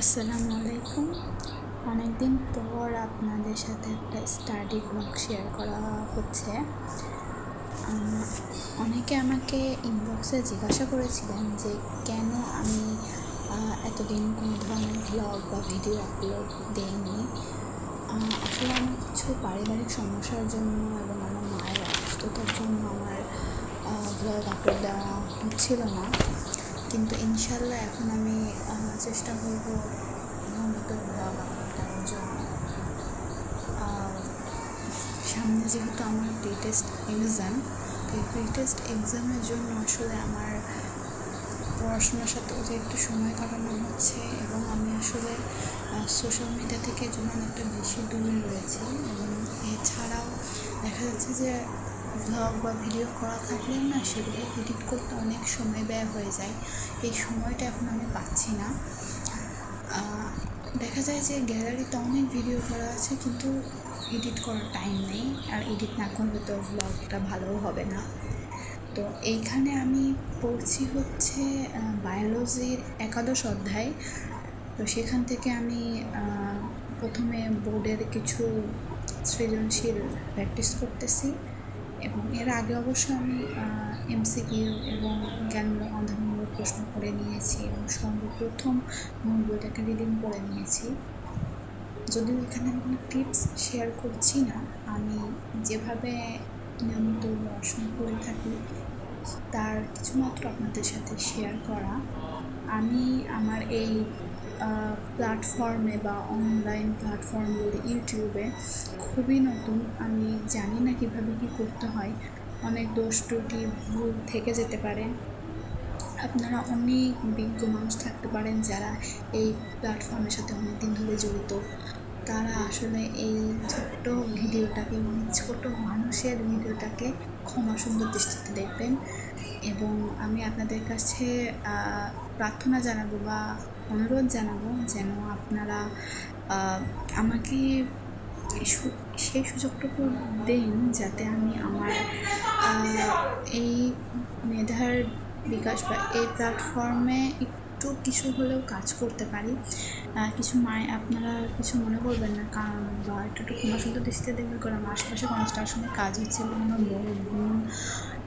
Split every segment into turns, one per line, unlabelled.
আসসালামু আলাইকুম। অনেকদিন পর আপনাদের সাথে একটা স্টাডি ব্লগ শেয়ার করা হচ্ছে। অনেকে আমাকে ইনবক্সে জিজ্ঞাসা করেছিলেন যে কেন আমি এতদিন কোনো ধরনের ব্লগ বা ভিডিও আপলোড দেইনি। আসলে আমার কিছু পারিবারিক সমস্যার জন্য এবং আমার মায়ের অসুস্থতার জন্য আমার ব্লগ আপলোড দেওয়া হচ্ছিল না, কিন্তু ইনশাল্লাহ এখন আমি চেষ্টা করব নিয়মিত ব্লগ আপলোড দেওয়ার জন্য। সামনে যেহেতু আমার প্রি-টেস্ট এক্সাম, এই প্রি-টেস্ট এক্সামের জন্য আসলে আমার পড়াশোনার সাথেও যে একটু সময় কাটানো হচ্ছে এবং আমি আসলে সোশ্যাল মিডিয়া থেকে এই জন্য অনেকটা বেশি দূরে রয়েছি। এবং এছাড়াও দেখা যাচ্ছে যে ব্লগ বা ভিডিও করা থাকলে না, সেগুলো এডিট করতে অনেক সময় ব্যয় হয়ে যায়। এই সময়টা এখন আমি পাচ্ছি না। দেখা যায় যে গ্যালারিতে অনেক ভিডিও করা আছে, কিন্তু এডিট করার টাইম নেই, আর এডিট না করলে তো ব্লগটা ভালোও হবে না। তো এইখানে আমি পড়ছি হচ্ছে বায়োলজির একাদশ অধ্যায়। তো সেখান থেকে আমি প্রথমে বোর্ডের কিছু সৃজনশীল প্র্যাকটিস করতেছি, এবং এর আগে অবশ্য আমি এমসিকিউ এবং জ্ঞানমূলক প্রশ্ন করে নিয়েছি এবং সর্বপ্রথম মূল বইটাকে রিডিং করে নিয়েছি। যদিও এখানে আমি কোনো টিপস শেয়ার করছি না, আমি যেভাবে নিয়মিত পড়াশোনা করে থাকি তার কিছুমাত্র আপনাদের সাথে শেয়ার করা। আমি আমার এই প্ল্যাটফর্মে বা অনলাইন প্ল্যাটফর্ম বলি ইউটিউবে খুবই নতুন, আমি জানি না কীভাবে কী করতে হয়। অনেক দোষ ত্রুটি ভুল থেকে যেতে পারে। আপনারা অনেক বিজ্ঞ মানুষ থাকতে পারেন যারা এই প্ল্যাটফর্মের সাথে অনেক দিন ধরে জড়িত, তারা আসলে এই ছোট্ট ভিডিওটাকে, মানে ছোট মানুষের ভিডিওটাকে ক্ষমা সুন্দর দৃষ্টিতে দেখবেন। এবং আমি আপনাদের কাছে প্রার্থনা জানাবো বা অনুরোধ জানাবো যেন আপনারা আমাকে সেই সুযোগটুকু দেন যাতে আমি আমার এই মেধার বিকাশ বা এই প্ল্যাটফর্মে একটু কিছু হলেও কাজ করতে পারি। কিছু আপনারা কিছু মনে করবেন না, কারণ বা একটু ক্ষমা সুন্দর দৃষ্টিতে দেখবেন, কারণ আমার আশেপাশে কনস্ট্রাকশনের কাজ হচ্ছে এবং আমার বড় বোন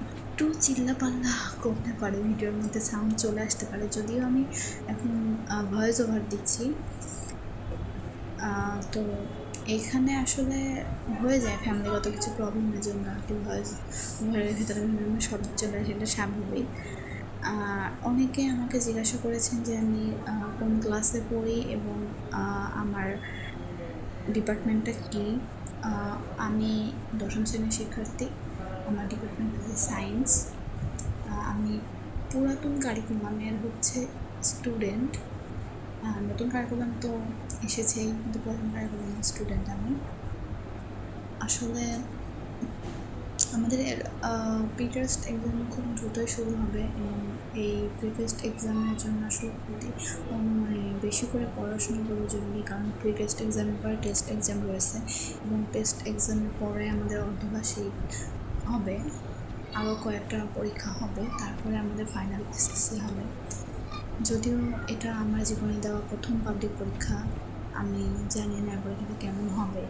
একটু চিল্লাপাল্লা করতে পারে, ভিডিওর মধ্যে সাউন্ড চলে আসতে পারে। যদিও আমি এখন ভয়েস ওভার দিচ্ছি, তো এইখানে আসলে হয়ে যায় ফ্যামিলিগত কিছু প্রবলেমের জন্য আর কি ভয়েস ওভারের ভিতরে বিভিন্ন শব্দ চলে আসে, এটা স্বাভাবিক। অনেকে আমাকে জিজ্ঞাসা করেছেন যে আমি কোন ক্লাসে পড়ি এবং আমার ডিপার্টমেন্টটা কী। আমি 10ম শ্রেণীর শিক্ষার্থী, আমার ডিপার্টমেন্ট হচ্ছে সায়েন্স। আমি পুরাতন কারিকুলামের হচ্ছে স্টুডেন্ট। নতুন কারিকুলাম তো এসেছেই, কিন্তু পুরাতন কারিকুলামের স্টুডেন্ট আমি। আসলে আমাদের প্রি-টেস্ট এক্সাম খুব দ্রুতই শুরু হবে এবং এই প্রি-টেস্ট এক্সামের জন্য আসলে মানে বেশি করে পড়াশোনা করা জরুরি, কারণ প্রি-টেস্ট এক্সামের পরে টেস্ট এক্সাম রয়েছে এবং টেস্ট এক্সামের পরে আমাদের অর্ধবার্ষিক হবে, আরও কয়েকটা পরীক্ষা হবে, তারপরে আমাদের ফাইনাল এসএসসি হবে। যদিও এটা আমার জীবনে দেওয়া প্রথম পাবলিক পরীক্ষা, আমি জানি না পরীক্ষাটা কেমন হবে,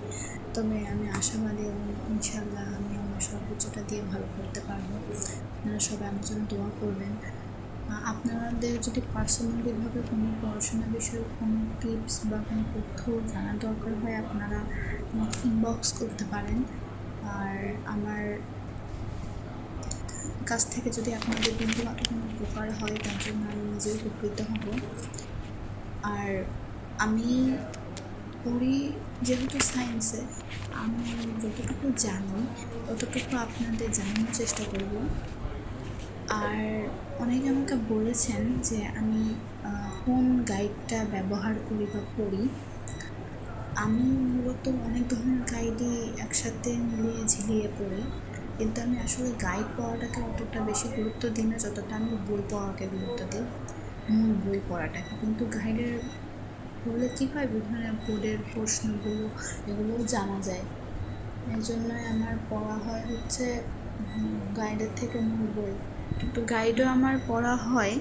তবে আমি আশাবাদী এবং ইনশাল্লাহ আমি আমার সর্বোচ্চটা দিয়ে ভালো করতে পারবো। আপনারা সবাই আমার জন্য দোয়া করবেন। আপনাদের যদি পার্সোনালিভাবে কোনো পড়াশোনা বিষয়ে কোনো টিপস বা কোনো তথ্য জানার দরকার হয়, আপনারা ইনবক্স করতে পারেন। আর আমার কাছ থেকে যদি আপনাদের বিন্দুমাত্র কোনো উপকার হয়, তার জন্য আমি নিজেও উপকৃত হব। আর আমি পড়ি যেহেতু সায়েন্সে, আমি যতটুকু জানি ততটুকু আপনাদের জানানোর চেষ্টা করব। আর অনেকে আমাকে বলেছেন যে আমি কোন গাইডটা ব্যবহার করি বা পড়ি। আমি মূলত অনেক ধরনের গাইডই একসাথে মিলিয়ে ঝিলিয়ে পড়ি, কিন্তু আমি আসলে গাইড পড়াটাকে অতটা বেশি গুরুত্ব দিই না যতটা আমি বই পড়াকে গুরুত্ব দিই, মূল বই পড়াটাকে। কিন্তু গাইডের পড়লে কী হয়, বিভিন্ন বোর্ডের প্রশ্নগুলো এগুলোও জানা যায়, এই জন্যই আমার পড়া হয় হচ্ছে গাইডের থেকে মূল বই। কিন্তু গাইডও আমার পড়া হয়,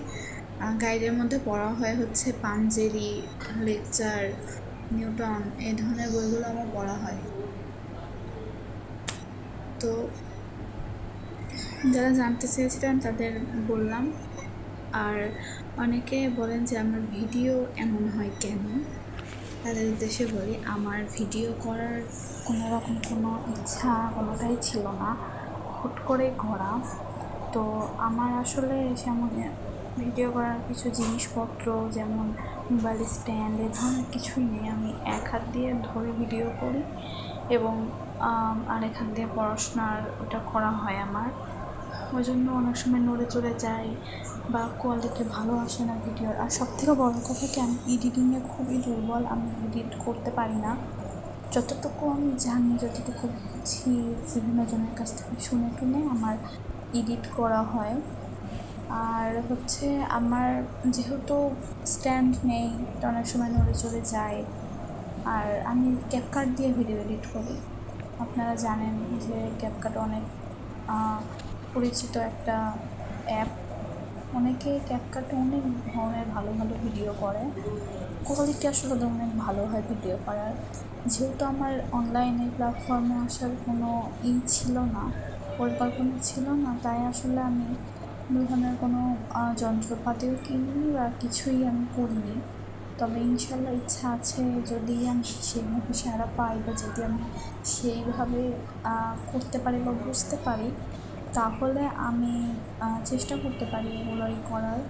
গাইডের মধ্যে পড়া হয় হচ্ছে পাঞ্জেরি, লেকচার, নিউটন, এই ধরনের বইগুলো আমার পড়া হয়। তো যারা জানতে চেয়েছিলেন তাদের বললাম। আর অনেকে বলেন যে আমার ভিডিও এমন হয় কেন, তাদের উদ্দেশ্যে বলি, আমার ভিডিও করার কোনো রকম কোনো ইচ্ছা কোনোটাই ছিল না, হুট করে করা। তো আমার আসলে সেমন ভিডিও করার কিছু জিনিসপত্র যেমন মোবাইল স্ট্যান্ড এ ধরনের কিছুই নেই। আমি এক হাত দিয়ে ধরে ভিডিও করি এবং আরেক হাত দিয়ে পড়াশোনার ওটা করা হয় আমার। ওই জন্য অনেক সময় নড়ে চড়ে যায় বা কোয়ালিটি ভালো আসে না ভিডিওর। আর সবথেকে বড় কথা কি, আমি এডিটিংয়ে খুবই দুর্বল, আমি এডিট করতে পারি না। যতটুকু আমি জানি, যতটুকু বুঝি, বিভিন্ন জনের কাছ থেকে শুনে টুনে আমার এডিট করা হয়। আর হচ্ছে আমার যেহেতু স্ট্যান্ড নেই, অনেক সময় নড়ে চড়ে যায়। আর আমি ক্যাপকাট দিয়ে ভিডিও এডিট করি। আপনারা জানেন যে ক্যাপকাট অনেক পরিচিত একটা অ্যাপ। অনেকে ক্যাপকাটে অনেক ধরনের ভালো ভালো ভিডিও করে, কোয়ালিটি আসলে অনেক ভালো হয় ভিডিও করার। যেহেতু আমার অনলাইনে প্ল্যাটফর্মে আসার কোনো ছিল না, পরিকল্পনা ছিল না, তাই আসলে আমি কোনো ধরনের কোনো যন্ত্রপাতিও কিনিনি বা কিছুই আমি করিনি। তবে ইনশাল্লাহ ইচ্ছা আছে, যদি আমি সেইভাবে সাড়া পাই বা যদি আমি সেইভাবে করতে পারি বা বুঝতে পারি, তাহলে আমি চেষ্টা করতে পারি এগুলোই করার।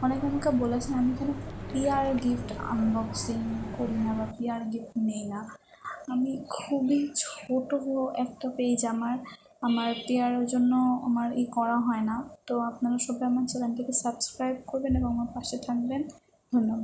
অনেকে আমাকে বলেছে আমি কেন পিআর গিফট আনবক্সিং করি না বা পিআর গিফট নেই না। আমি খুবই ছোট একটা পেজ আমার, আমার পিআরের জন্য আমার করা হয় না। তো আপনারা সবাই আমার চ্যানেলটিকে সাবস্ক্রাইব করবেন এবং আমার পাশে থাকবেন। ধন্যবাদ।